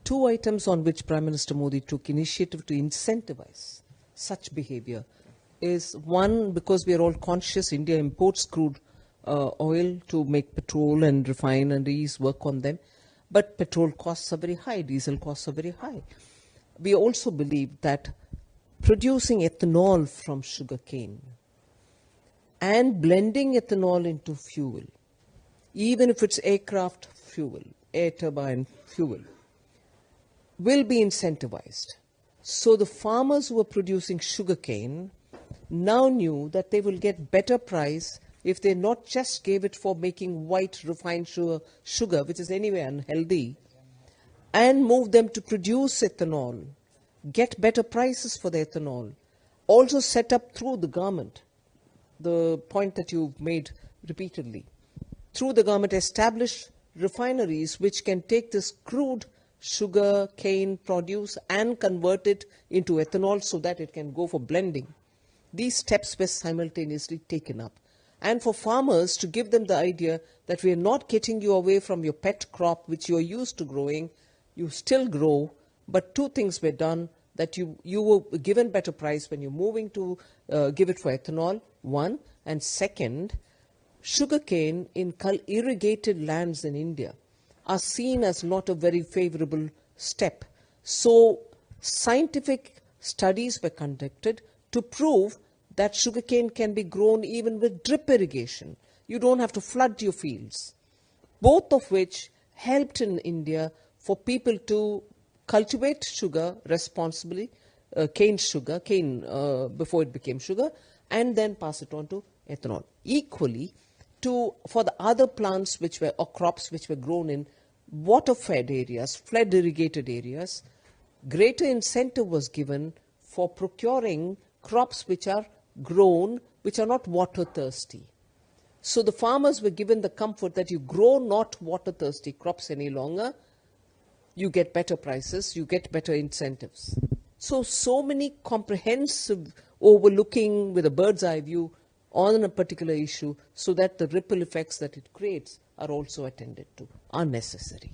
two items on which Prime Minister Modi took initiative to incentivize such behavior is one, because we are all conscious, India imports crude oil to make petrol, and refineries work on them. But petrol costs are very high, diesel costs are very high. We also believe that producing ethanol from sugarcane and blending ethanol into fuel, even if it's aircraft fuel, air turbine fuel, will be incentivized. So the farmers who are producing sugarcane now knew that they will get better price if they not just gave it for making white refined sugar, which is anyway unhealthy, and move them to produce ethanol, get better prices for the ethanol, also set up through the government, the point that you've made repeatedly, through the government establish refineries which can take this crude sugar cane produce and convert it into ethanol so that it can go for blending. These steps were simultaneously taken up. And for farmers, to give them the idea that we are not getting you away from your pet crop which you are used to growing, you still grow, but two things were done, that you were given better price when you're moving to give it for ethanol, one, and second, sugarcane in irrigated lands in India are seen as not a very favorable step. So scientific studies were conducted to prove that sugarcane can be grown even with drip irrigation. You don't have to flood your fields. Both of which helped in India for people to cultivate sugar responsibly, cane before it became sugar, and then pass it on to ethanol. Equally, for the other plants or crops which were grown in water-fed areas, flood irrigated areas, greater incentive was given for procuring crops which are grown, which are not water thirsty. So the farmers were given the comfort that you grow not water thirsty crops any longer, you get better prices, you get better incentives. So many comprehensive overlooking with a bird's eye view on a particular issue, so that the ripple effects that it creates are also attended to, are necessary.